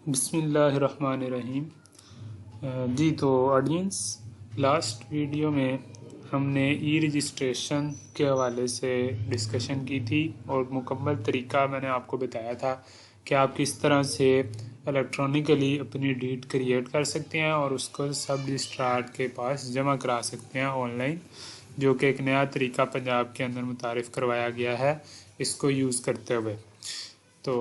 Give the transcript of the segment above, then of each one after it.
बिस्मिल्लाहिर्रहमानिर्रहीम। जी तो audience, last video में हमने ई रजिस्ट्रेशन के हवाले से डिस्कशन की थी और मुकम्मल तरीका मैंने आपको बताया था कि आप किस तरह से इलेक्ट्रॉनिकली अपनी डीड क्रिएट कर सकते हैं और उसको सब रजिस्ट्रार के पास जमा करा सकते हैं ऑनलाइन, जो कि एक नया तरीका पंजाब के अंदर मुतारिफ़ करवाया गया है इसको यूज़ करते हुए। तो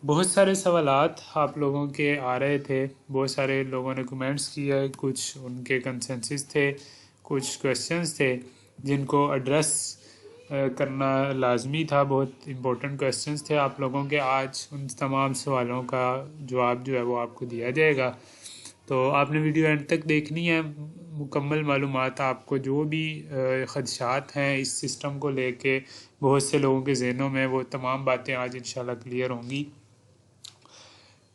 बहुत सारे सवालात आप लोगों के आ रहे थे, बहुत सारे लोगों ने कमेंट्स किया, कुछ उनके कंसेंसस थे, कुछ क्वेश्चंस थे जिनको एड्रेस करना लाजमी था। बहुत इम्पोर्टेंट क्वेश्चंस थे आप लोगों के। आज उन तमाम सवालों का जवाब जो है वो आपको दिया जाएगा, तो आपने वीडियो एंड तक देखनी है। मुकम्मल मालूमात आपको जो भी ख़दशात हैं इस सिस्टम को लेके बहुत से लोगों के जहनों में, वो तमाम बातें आज इंशाल्लाह क्लियर होंगी।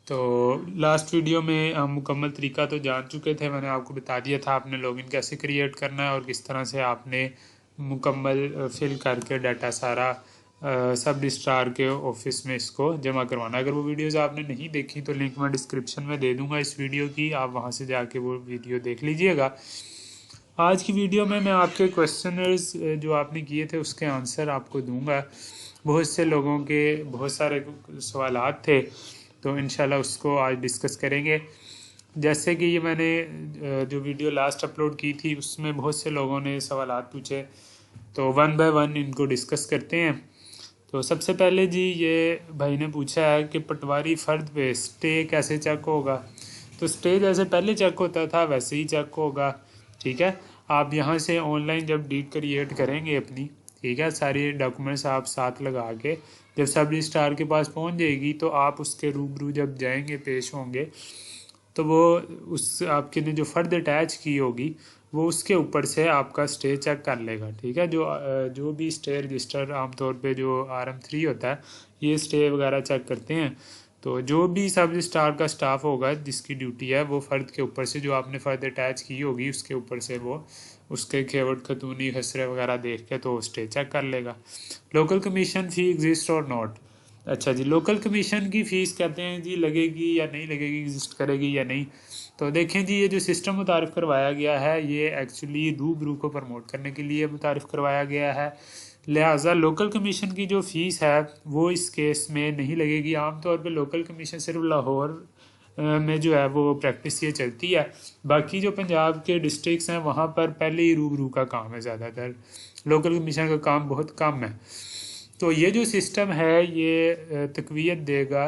तो लास्ट वीडियो में हम मुकम्मल तरीका तो जान चुके थे, मैंने आपको बता दिया था आपने लॉगिन कैसे क्रिएट करना है और किस तरह से आपने मुकम्मल फिल करके डाटा सारा सब रजिस्ट्रार के ऑफिस में इसको जमा करवाना। अगर वो वीडियोज़ आपने नहीं देखी तो लिंक मैं डिस्क्रिप्शन में दे दूँगा इस वीडियो की, आप वहाँ से जाके वो वीडियो देख लीजिएगा। आज की वीडियो में मैं आपके क्वेश्चनर्स जो आपने किए थे उसके आंसर आपको दूंगा। बहुत से लोगों के बहुत सारे सवालात थे, तो इंशाल्लाह उसको आज डिस्कस करेंगे। जैसे कि ये मैंने जो वीडियो लास्ट अपलोड की थी उसमें बहुत से लोगों ने सवालात पूछे, तो वन बाय वन इनको डिस्कस करते हैं। तो सबसे पहले जी ये भाई ने पूछा है कि पटवारी फ़र्द पे स्टे कैसे चेक होगा। तो स्टे जैसे पहले चेक होता था वैसे ही चेक होगा, ठीक है। आप यहाँ से ऑनलाइन जब डीड क्रिएट करेंगे अपनी, ठीक है, सारी डॉक्यूमेंट्स आप साथ लगा के जब सब रजिस्ट्रार के पास पहुँच जाएगी तो आप उसके रूबरू जब जाएंगे, पेश होंगे, तो वो उस आपके ने जो फ़र्द अटैच की होगी वो उसके ऊपर से आपका स्टे चेक कर लेगा, ठीक है। जो भी स्टे रजिस्टर आमतौर पे जो RM3 होता है ये स्टे वगैरह चेक करते हैं। तो जो भी सब रजिस्ट्रार का स्टाफ होगा जिसकी ड्यूटी है वो फ़र्द के ऊपर से जो आपने फ़र्द अटैच की होगी उसके ऊपर से वो उसके खेवट खतूनी खसरे वगैरह देख के तो स्टे चेक कर लेगा। लोकल कमीशन फ़ी एग्जिस्ट और नॉट। अच्छा जी, लोकल कमीशन की फ़ीस कहते हैं जी लगेगी या नहीं लगेगी, एग्जिस्ट करेगी या नहीं। तो देखें जी, ये जो सिस्टम मुतारिफ़ करवाया गया है ये एक्चुअली रूबरू को प्रमोट करने के लिए मुतारिफ़ करवाया गया है, लिहाजा लोकल कमीशन की जो फ़ीस है वो इस केस में नहीं लगेगी। आमतौर पे लोकल कमीशन सिर्फ लाहौर में जो है वो प्रैक्टिस ये चलती है, बाकी जो पंजाब के डिस्ट्रिक्ट्स हैं वहाँ पर पहले ही रूबरू का काम है, ज़्यादातर लोकल कमीशन का काम बहुत कम है। तो ये जो सिस्टम है ये तकवीयत देगा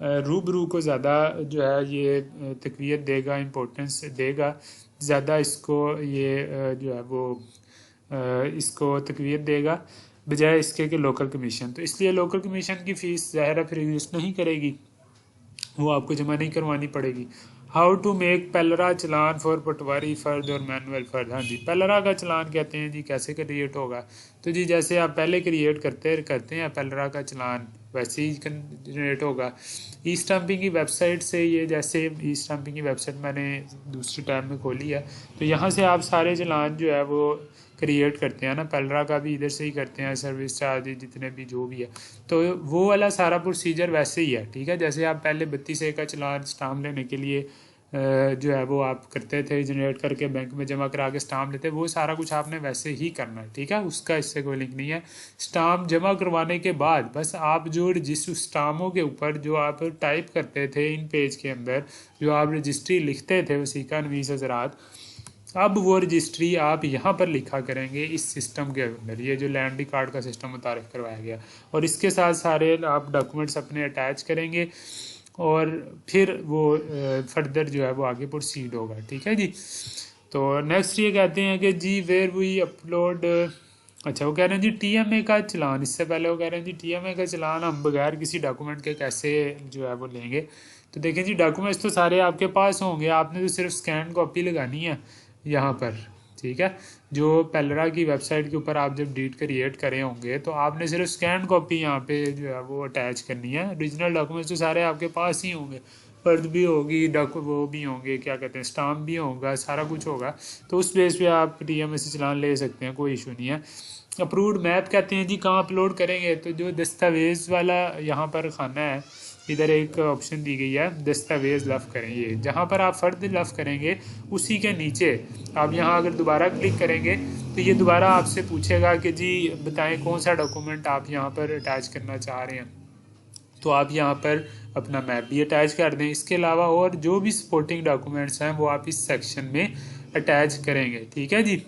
रूबरू को, ज़्यादा जो है ये तकवीयत देगा, इम्पोर्टेंस देगा ज़्यादा इसको, ये जो है वो इसको तकवीयत देगा बजाय इसके कि लोकल कमीशन। तो इसलिए लोकल कमीशन की फ़ीस ज़ाहिर है फिर एग्जिस्ट नहीं करेगी, वो आपको जमा नहीं करवानी पड़ेगी। हाउ टू मेक पेलरा चलान फॉर पटवारी फ़र्द और मैनुअल फ़र्द। हाँ जी, पेलरा का चलान कहते हैं जी, कैसे क्रिएट होगा। तो जी जैसे आप पहले क्रिएट करते हैं पेलरा का चलान वैसे ही जनरेट होगा। ई स्टाम्पिंग की वेबसाइट से, ये जैसे ई स्टाम्पिंग की वेबसाइट मैंने दूसरी टैब में खोली है, तो यहाँ से आप सारे चलान जो है वो क्रिएट करते हैं ना, पेलरा का भी इधर से ही करते हैं, सर्विस चार्ज जितने भी जो भी है, तो वो वाला सारा प्रोसीजर वैसे ही है, ठीक है। जैसे आप पहले 32A का चलान स्टाम्प लेने के लिए जो है वो आप करते थे, जनरेट करके बैंक में जमा करा के स्टाम्प लेते, वो सारा कुछ आपने वैसे ही करना है, ठीक है। उसका इससे कोई लिंक नहीं है। स्टाम्प जमा करवाने के बाद बस आप जो जिस स्टाम्पों के ऊपर जो आप टाइप करते थे इन पेज के अंदर, जो आप रजिस्ट्री लिखते थे वसीका नवीस हज़रात, अब वो रजिस्ट्री आप यहाँ पर लिखा करेंगे इस सिस्टम के अंदर, ये जो लैंड रिकॉर्ड का सिस्टम मुतारिफ़ करवाया गया, और इसके साथ सारे आप डॉक्यूमेंट्स अपने अटैच करेंगे और फिर वो फर्दर जो है वो आगे प्रोसीड होगा, ठीक है जी। तो नेक्स्ट ये कहते हैं कि जी वेयर वी अपलोड, अच्छा वो कह रहे हैं जी TMA का चलान, इससे पहले वो कह रहे हैं जी TMA का चलान हम बगैर किसी डॉक्यूमेंट के कैसे जो है वो लेंगे। तो देखें जी, डॉक्यूमेंट्स तो सारे आपके पास होंगे, आपने तो सिर्फ स्कैन कॉपी लगानी है यहाँ पर, ठीक है। जो पेलरा की वेबसाइट के ऊपर आप जब डीड क्रिएट करे होंगे तो आपने सिर्फ स्कैन कॉपी यहाँ पे जो है वो अटैच करनी है। ओरिजिनल डॉक्यूमेंट्स तो सारे आपके पास ही होंगे, फर्द भी होगी, वो भी होंगे, क्या कहते हैं, स्टाम्प भी होगा, सारा कुछ होगा, तो उस बेस पे आप TMA से चलान ले सकते हैं, कोई इशू नहीं है। अप्रूव्ड मैप कहते हैं जी, कहाँ अपलोड करेंगे, तो जो दस्तावेज़ वाला यहाँ पर खाना है इधर एक ऑप्शन दी गई है दस्तावेज़ लफ़ करें। ये जहाँ पर आप फ़र्द लफ़ करेंगे उसी के नीचे आप यहाँ अगर दोबारा क्लिक करेंगे तो ये दोबारा आपसे पूछेगा कि जी बताएं कौन सा डॉक्यूमेंट आप यहाँ पर अटैच करना चाह रहे हैं। तो आप यहाँ पर अपना मैप भी अटैच कर दें। इसके अलावा और जो भी सपोर्टिंग डॉक्यूमेंट्स हैं वो आप इस सेक्शन में अटैच करेंगे। ठीक है जी।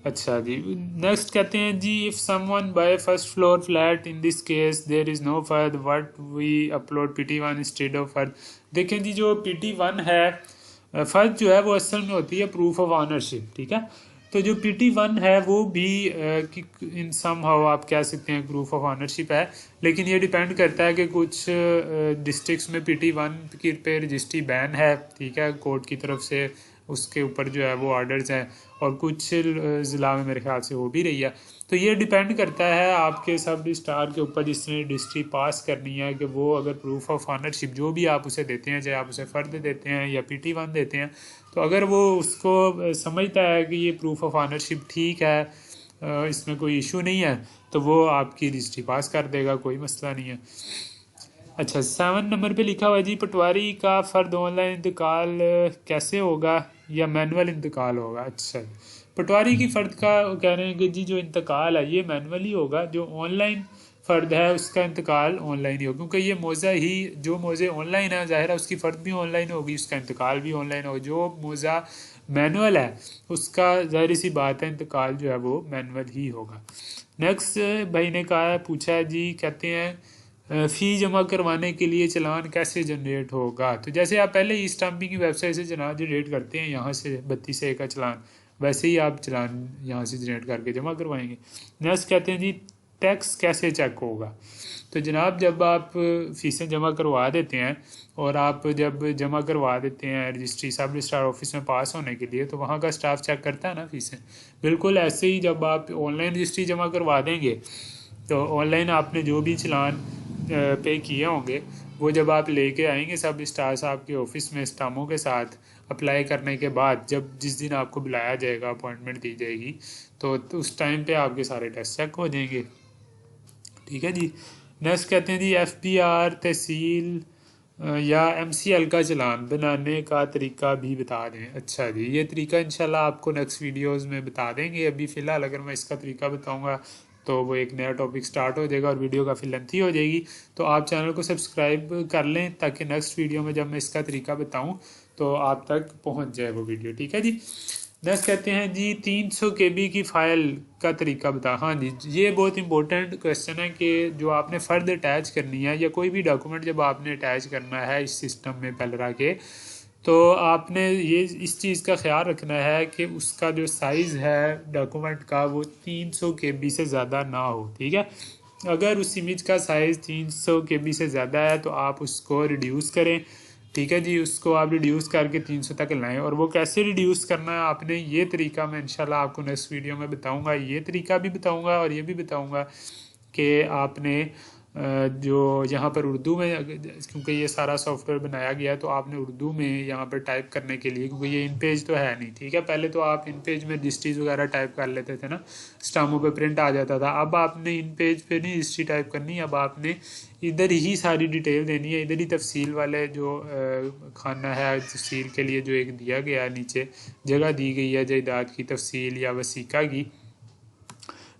अच्छा जी, नेक्स्ट कहते हैं जी, if someone buy first floor flat in this case there is no fard what we upload PT1 instead of fard. देखें जी, जो PT1 है फर्द जो है वो असल में होती है प्रूफ ऑफ ऑनरशिप। ठीक है, तो जो PT1 है वो भी इन सम हाउ आप कह सकते हैं प्रूफ ऑफ ऑनरशिप है, लेकिन ये डिपेंड करता है कि कुछ डिस्ट्रिक्ट्स में PT1 की पे रजिस्ट्री बैन है। ठीक है, कोर्ट की तरफ से उसके ऊपर जो है वो ऑर्डर्स हैं, और कुछ ज़िला में मेरे ख्याल से हो भी रही है। तो ये डिपेंड करता है आपके सब रजिस्ट्रार के ऊपर जिसने रजिस्ट्री पास करनी है कि वो अगर प्रूफ ऑफ ऑनरशिप जो भी आप उसे देते हैं, चाहे आप उसे फ़र्द देते हैं या PT1 देते हैं, तो अगर वो उसको समझता है कि ये प्रूफ ऑफ ऑनरशिप ठीक है, इसमें कोई इशू नहीं है, तो वो आपकी रजिस्ट्री पास कर देगा, कोई मसला नहीं है। अच्छा, 7 नंबर पे लिखा हुआ जी, पटवारी का फ़र्द ऑनलाइन इंतकाल कैसे होगा या मैनुअल इंतकाल होगा। अच्छा, पटवारी की फ़र्द का कह रहे हैं कि जी जो इंतकाल है ये मैनुअली होगा, जो ऑनलाइन फ़र्द है उसका इंतकाल ऑनलाइन ही होगा, क्योंकि ये मौज़ा ही जो मौज़े ऑनलाइन है ज़ाहिर है उसकी फ़र्द भी ऑनलाइन होगी, उसका इंतकाल भी ऑनलाइन होगा। जो मौज़ा मैनुअल है उसका ज़ाहिर सी बात है इंतकाल जो है वो मैनुअल ही होगा। नेक्स्ट भाई ने कहा पूछा है जी, कहते हैं फ़ी जमा करवाने के लिए चलान कैसे जनरेट होगा। तो जैसे आप पहले ई स्टाम्पिंग की वेबसाइट से चलान जनरेट करते हैं, यहाँ से 32A का चलान, वैसे ही आप चलान यहाँ से जनरेट करके जमा करवाएंगे। नेक्स्ट कहते हैं जी, टैक्स कैसे चेक होगा। तो जनाब जब आप फ़ीसें जमा करवा देते हैं और आप जब जमा करवा देते हैं रजिस्ट्री सब रजिस्ट्रार ऑफिस में पास होने के लिए, तो वहाँ का स्टाफ चेक करता है ना फ़ीसें। बिल्कुल ऐसे ही जब आप ऑनलाइन रजिस्ट्री जमा करवा देंगे तो ऑनलाइन आपने जो भी चलान पे किए होंगे वो जब आप लेके आएंगे सब स्टार्स आपके ऑफिस में स्टामों के साथ अप्लाई करने के बाद, जब जिस दिन आपको बुलाया जाएगा, अपॉइंटमेंट दी जाएगी, तो उस टाइम पे आपके सारे टेस्ट चेक हो जाएंगे। ठीक है जी। नेक्स्ट कहते हैं जी, FBR तहसील या MCL का चलान बनाने का तरीका भी बता दें। अच्छा जी, ये तरीका इंशाल्लाह आपको नेक्स्ट वीडियोस में बता देंगे। अभी फ़िलहाल अगर मैं इसका तरीका बताऊंगा तो वो एक नया टॉपिक स्टार्ट हो जाएगा और वीडियो काफ़ी लेंथी हो जाएगी। तो आप चैनल को सब्सक्राइब कर लें ताकि नेक्स्ट वीडियो में जब मैं इसका तरीका बताऊं तो आप तक पहुंच जाए वो वीडियो। ठीक है जी। नेक्स्ट कहते हैं जी, 300 KB की फ़ाइल का तरीका बता। हाँ जी, ये बहुत इंपॉर्टेंट क्वेश्चन है कि जो आपने फ़र्द अटैच करनी है या कोई भी डॉक्यूमेंट जब आपने अटैच करना है इस सिस्टम में पेलरा के, तो आपने ये इस चीज़ का ख्याल रखना है कि उसका जो साइज़ है डॉक्यूमेंट का वो 300 KB से ज़्यादा ना हो। ठीक है, अगर उस इमेज का साइज़ 300 KB से ज़्यादा है तो आप उसको रिड्यूस करें। ठीक है जी, उसको आप रिड्यूस करके 300 तक लाएं। और वो कैसे रिड्यूस करना है आपने, ये तरीका मैं इंशाल्लाह आपको नेक्स्ट वीडियो में बताऊंगा। ये तरीका भी बताऊंगा और ये भी बताऊंगा कि आपने जो यहाँ पर उर्दू में, क्योंकि ये सारा सॉफ्टवेयर बनाया गया है तो आपने उर्दू में यहाँ पर टाइप करने के लिए, क्योंकि ये इन पेज तो है नहीं। ठीक है, पहले तो आप इन पेज में रजिस्ट्रीज वगैरह टाइप कर लेते थे ना, स्टामों पे प्रिंट आ जाता था। अब आपने इन पेज पे नहीं रजिस्ट्री टाइप करनी, अब आपने इधर ही सारी डिटेल देनी है। इधर ही तफसील वाले जो खाना है तफसील के लिए जो एक दिया गया है, नीचे जगह दी गई है जायदाद की तफसील या वसीका की,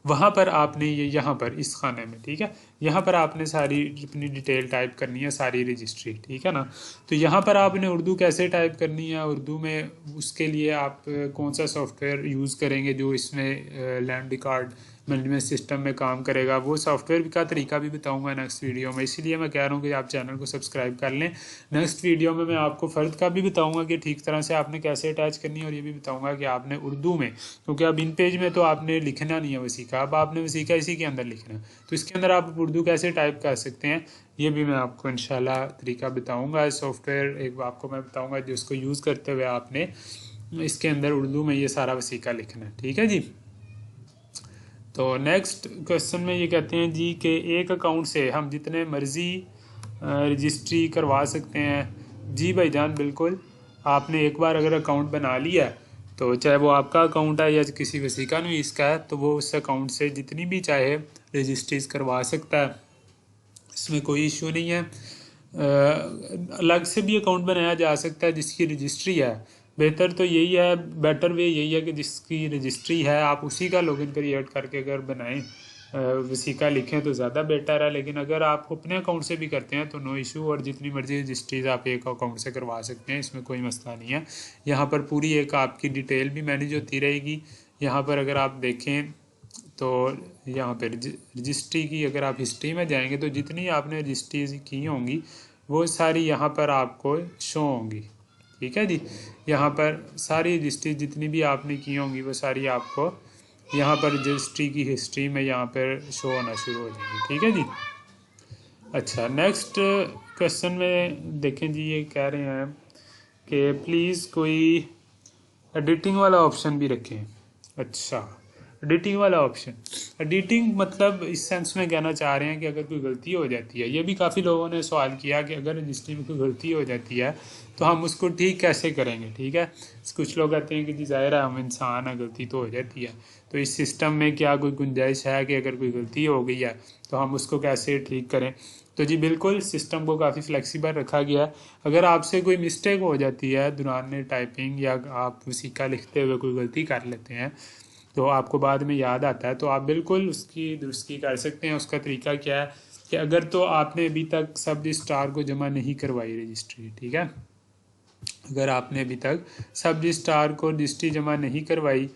वहाँ पर आपने ये यहाँ पर इस खाने में, ठीक है, यहाँ पर आपने सारी अपनी डिटेल टाइप करनी है, सारी रजिस्ट्री। ठीक है ना। तो यहाँ पर आपने उर्दू कैसे टाइप करनी है, उर्दू में उसके लिए आप कौन सा सॉफ्टवेयर यूज़ करेंगे जो इसमें लैंड रिकॉर्ड मैनेजमेंट सिस्टम में काम करेगा, वो सॉफ्टवेयर का तरीका भी बताऊंगा नेक्स्ट वीडियो में। इसीलिए मैं कह रहा हूँ कि आप चैनल को सब्सक्राइब कर लें। नेक्स्ट वीडियो में मैं आपको फ़र्द का भी बताऊंगा कि ठीक तरह से आपने कैसे अटैच करनी है, और ये भी बताऊंगा कि आपने उर्दू में, क्योंकि अब इन पेज में तो आपने लिखना नहीं है वसीका, अब आपने वसीका इसी के अंदर लिखना है, तो इसके अंदर आप उर्दू कैसे टाइप कर सकते हैं ये भी मैं आपको इंशाल्लाह तरीका बताऊँगा। सॉफ्टवेयर एक आपको मैं बताऊँगा जिसको यूज़ करते हुए आपने इसके अंदर उर्दू में ये सारा वसीका लिखना है। ठीक है जी। तो नेक्स्ट क्वेश्चन में ये कहते हैं जी कि एक अकाउंट से हम जितने मर्ज़ी रजिस्ट्री करवा सकते हैं। जी भाईजान बिल्कुल, आपने एक बार अगर अकाउंट बना लिया तो चाहे वो आपका अकाउंट है या किसी वसीका नवीस का है, तो वो उस अकाउंट से जितनी भी चाहे रजिस्ट्रीज करवा सकता है, इसमें कोई इशू नहीं है। अलग से भी अकाउंट बनाया जा सकता है जिसकी रजिस्ट्री है। बेहतर तो यही है, बेटर वे यही है कि जिसकी रजिस्ट्री है आप उसी का लॉगिन क्रिएट करके अगर बनाएं, वसीका लिखें तो ज़्यादा बेटर है। लेकिन अगर आप अपने अकाउंट से भी करते हैं तो नो इशू, और जितनी मर्जी रजिस्ट्रीज आप एक अकाउंट से करवा सकते हैं, इसमें कोई मसला नहीं है। यहाँ पर पूरी एक आपकी डिटेल भी मैनेज होती रहेगी। यहाँ पर अगर आप देखें तो यहाँ पे रजिस्ट्री की अगर आप हिस्ट्री में जाएंगे तो जितनी आपने रजिस्ट्रीज की होंगी वो सारी यहाँ पर आपको शो होंगी। ठीक है जी, यहाँ पर सारी रजिस्ट्री जितनी भी आपने की होंगी वो सारी आपको यहाँ पर रजिस्ट्री की हिस्ट्री में यहाँ पर शो होना शुरू हो जाएगी। ठीक है जी। अच्छा, नेक्स्ट क्वेश्चन में देखें जी, ये कह रहे हैं कि प्लीज़ कोई एडिटिंग वाला ऑप्शन भी रखें। अच्छा, एडिटिंग वाला ऑप्शन, एडिटिंग मतलब इस सेंस में कहना चाह रहे हैं कि अगर कोई गलती हो जाती है, ये भी काफ़ी लोगों ने सवाल किया कि अगर रजिस्ट्री में कोई गलती हो जाती है तो हम उसको ठीक कैसे करेंगे। ठीक है, कुछ लोग कहते हैं कि जी ज़ाहिर है हम इंसान है, गलती तो हो जाती है, तो इस सिस्टम में क्या कोई गुंजाइश है कि अगर कोई गलती हो गई है तो हम उसको कैसे ठीक करें। तो जी बिल्कुल, सिस्टम को काफ़ी फ्लेक्सिबल रखा गया है। अगर आपसे कोई मिस्टेक हो जाती है दौरान टाइपिंग या आप वसीका लिखते हुए कोई गलती कर लेते हैं तो आपको बाद में याद आता है तो आप बिल्कुल उसकी दुरुस्ती कर सकते हैं। उसका तरीका क्या है कि अगर तो आपने अभी तक सब रजिस्ट्रार को जमा नहीं करवाई रजिस्ट्री, ठीक है, अगर आपने अभी तक सब रजिस्ट्रार को रजिस्ट्री जमा नहीं करवाई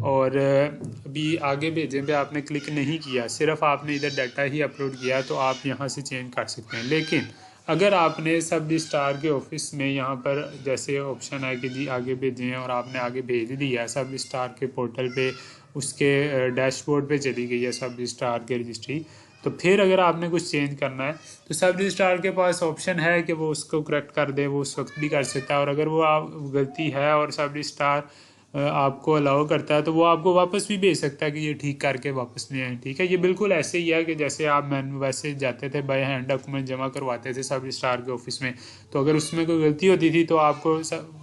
और अभी आगे भेजने पे आपने क्लिक नहीं किया, सिर्फ आपने इधर डाटा ही अपलोड किया, तो आप यहाँ से चेंज कर सकते हैं। लेकिन अगर आपने सब रजिस्ट्रार के ऑफिस में यहाँ पर जैसे ऑप्शन है कि जी आगे भेजें और आपने आगे भेज दिया सब रजिस्ट्रार के पोर्टल पे, उसके डैशबोर्ड पे चली गई है सब रजिस्ट्रार की रजिस्ट्री, तो फिर अगर आपने कुछ चेंज करना है तो सब रजिस्ट्रार के पास ऑप्शन है कि वो उसको करेक्ट कर दे, वो उस वक्त भी कर सकता है। और अगर वो आप गलती है और सब रजिस्ट्रार आपको अलाउ करता है तो वो आपको वापस भी भेज सकता है कि ये ठीक करके वापस ले आए। ठीक है, ये बिल्कुल ऐसे ही है कि जैसे आप वैसे जाते थे बाय हैंड डॉक्यूमेंट जमा करवाते थे सब रजिस्ट्रार के ऑफिस में, तो अगर उसमें कोई गलती होती थी तो आपको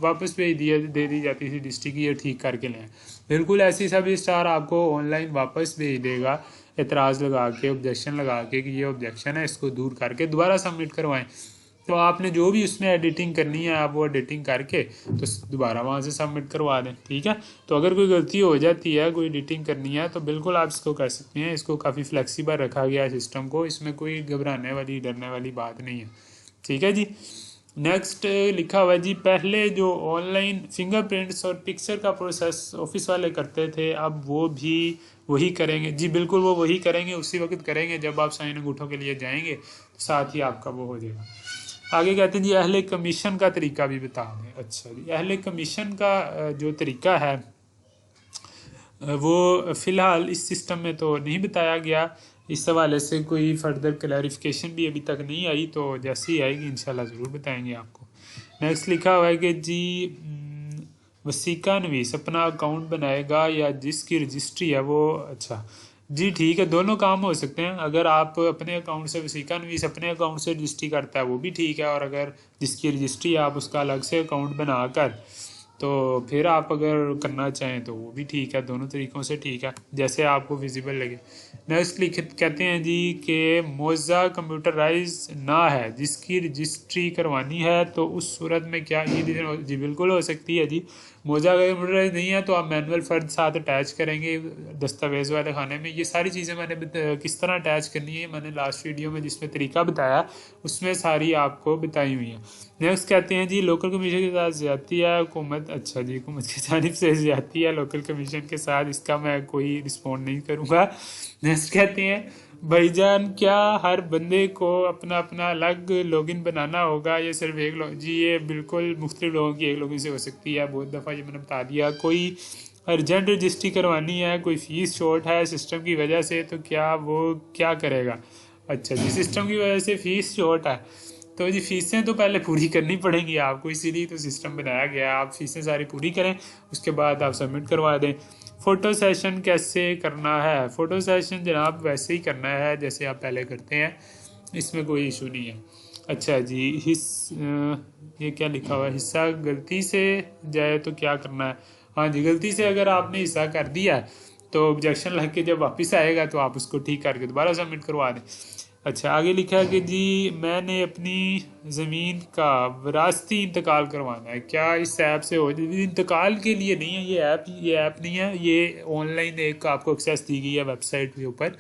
वापस भेज दे दी जाती थी डिस्ट्रिक्ट की ये ठीक करके लें। बिल्कुल ऐसे ही सब रजिस्ट्रार आपको ऑनलाइन वापस भेज देगा एतराज़ लगा के, ऑब्जेक्शन लगा के कि ये ऑब्जेक्शन है, इसको दूर करके दोबारा सबमिट करवाएं। तो आपने जो भी उसमें एडिटिंग करनी है आप वो एडिटिंग करके तो दोबारा वहाँ से सबमिट करवा दें। ठीक है, तो अगर कोई गलती हो जाती है, कोई एडिटिंग करनी है तो बिल्कुल आप इसको कर सकते हैं। इसको काफ़ी फ्लेक्सिबल रखा गया है सिस्टम को, इसमें कोई घबराने वाली डरने वाली बात नहीं है। ठीक है जी। नेक्स्ट लिखा हुआ है जी, पहले जो ऑनलाइन फिंगरप्रिंट्स और पिक्चर का प्रोसेस ऑफिस वाले करते थे अब वो भी वही करेंगे। जी बिल्कुल, वो वही करेंगे, उसी वक्त करेंगे जब आप साइन अंगूठों के लिए जाएंगे तो साथ ही आपका वो हो जाएगा। आगे कहते हैं जी अहले कमीशन का तरीका भी बता दें। अच्छा जी, अहले कमीशन का जो तरीका है वो फ़िलहाल इस सिस्टम में तो नहीं बताया गया, इस हवाले से कोई फर्दर क्लैरिफिकेशन भी अभी तक नहीं आई, तो जैसे ही आएगी इंशाल्लाह ज़रूर बताएंगे आपको। नेक्स्ट लिखा हुआ है कि जी वसीका नवीस अपना अकाउंट बनाएगा या जिसकी रजिस्ट्री है वो, अच्छा जी ठीक है, दोनों काम हो सकते हैं। अगर आप अपने अकाउंट से वसीका नवीस अपने अकाउंट से रजिस्ट्री करता है वो भी ठीक है, और अगर जिसकी रजिस्ट्री है आप उसका अलग से अकाउंट बनाकर तो फिर आप अगर करना चाहें तो वो भी ठीक है, दोनों तरीक़ों से ठीक है, जैसे आपको विजिबल लगे। नेक्स्ट कहते हैं जी कि मौजा कंप्यूटराइज ना है जिसकी रजिस्ट्री करवानी है तो उस सूरत में क्या ये, जी बिल्कुल हो सकती है जी। मौजा अगर कंप्यूटराइज नहीं है तो आप मैनुअल फ़र्द साथ अटैच करेंगे दस्तावेज़ वाले खाने में। ये सारी चीज़ें मैंने किस तरह अटैच करनी है मैंने लास्ट वीडियो में जिसमें तरीका बताया उसमें सारी आपको बताई हुई है। नेक्स्ट कहते हैं जी लोकल कमीशन के साथ ज़्यादती है हुकूमत, अच्छा जी हुकूमत की जानिब से ज़्यादती है लोकल कमीशन के साथ, इसका मैं कोई रिस्पॉन्ड नहीं करूँगा। नेक्स्ट कहते हैं भाईजान क्या हर बंदे को अपना अपना अलग लॉगिन बनाना होगा या सिर्फ एक जी ये बिल्कुल मुख्तलिफ लोगों की एक लॉगिन से हो सकती है, बहुत दफ़ा ये मैंने बता दिया। कोई अर्जेंट रजिस्ट्री करवानी है, कोई फ़ीस शॉर्ट है सिस्टम की वजह से, तो क्या वो क्या करेगा। अच्छा जी, सिस्टम की वजह से फ़ीस शॉर्ट है तो जी फ़ीसें तो पहले पूरी करनी पड़ेंगी आपको, इसीलिए तो सिस्टम बनाया गया है। आप फ़ीसें सारी पूरी करें उसके बाद आप सबमिट करवा दें। फ़ोटो सेशन कैसे करना है, फ़ोटो सेशन जनाब वैसे ही करना है जैसे आप पहले करते हैं, इसमें कोई इशू नहीं है। अच्छा जी, ये क्या लिखा हुआ है, हिस्सा गलती से जाए तो क्या करना है। हाँ जी, गलती से अगर आपने हिस्सा कर दिया तो ऑब्जेक्शन लग के जब वापस आएगा तो आप उसको ठीक करके दोबारा सबमिट करवा दें। अच्छा, आगे लिखा है कि जी मैंने अपनी ज़मीन का विरासती इंतकाल करवाना है, क्या इस ऐप से हो? इंतकाल के लिए नहीं है ये ऐप नहीं है, ये ऑनलाइन एक आपको एक्सेस दी गई है वेबसाइट के ऊपर,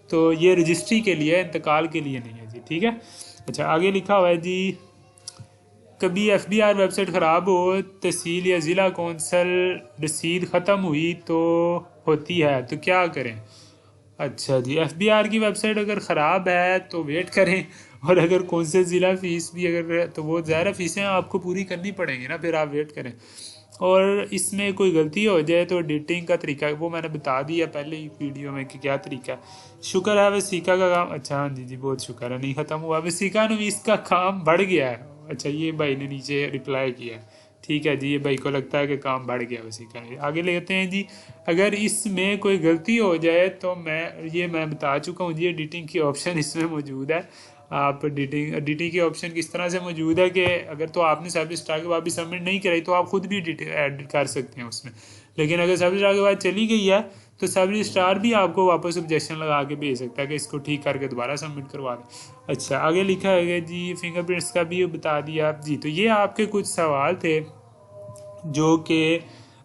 तो ये रजिस्ट्री के लिए है, इंतकाल के लिए नहीं है जी, ठीक है। अच्छा, आगे लिखा हुआ है जी, कभी FBR वेबसाइट ख़राब हो, तहसील या ज़िला कौंसल रसीद ख़त्म हुई तो होती है, तो क्या करें? अच्छा जी, FBR की वेबसाइट अगर ख़राब है तो वेट करें, और अगर कौन से ज़िला फ़ीस भी अगर, तो वो ज़्यादा फ़ीसें आपको पूरी करनी पड़ेंगी ना, फिर आप वेट करें। और इसमें कोई गलती हो जाए तो एडिटिंग का तरीका वो मैंने बता दिया पहले ही वीडियो में कि क्या तरीका है। शुक्र है वसीका का काम, अच्छा हाँ जी जी बहुत शुक्र है, नहीं ख़त्म हुआ, वसीका नवीस का काम बढ़ गया है। अच्छा, ये भाई ने नीचे रिप्लाई किया, ठीक है जी, ये भाई को लगता है कि काम बढ़ गया वसीका ने। आगे लेते हैं जी, अगर इसमें कोई गलती हो जाए तो मैं बता चुका हूँ जी, एडिटिंग की ऑप्शन इसमें मौजूद है। आप एडिटिंग की ऑप्शन किस तरह से मौजूद है कि अगर तो आपने सर्विस स्टार के बाद भी सबमिट नहीं कराई तो आप खुद भी एडिट कर सकते हैं उसमें, लेकिन अगर सर्विस स्टार के बाद चली गई है तो सर्विस स्टार भी आपको वापस ऑब्जेक्शन लगा के भेज सकता है कि इसको ठीक करके दोबारा सबमिट करवा दें। अच्छा, आगे लिखा है जी फिंगरप्रिंट्स का भी बता दिया जी। तो ये आपके कुछ सवाल थे जो कि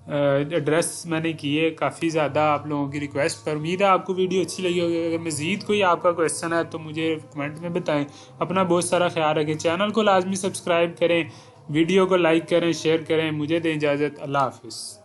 एड्रेस मैंने किए काफ़ी ज़्यादा आप लोगों की रिक्वेस्ट पर। उम्मीद है आपको वीडियो अच्छी लगी होगी। अगर मज़ीद कोई आपका क्वेश्चन है तो मुझे कमेंट में बताएं। अपना बहुत सारा ख्याल रखें, चैनल को लाजमी सब्सक्राइब करें, वीडियो को लाइक करें, शेयर करें। मुझे दें इजाज़त, अल्लाह हाफिज़।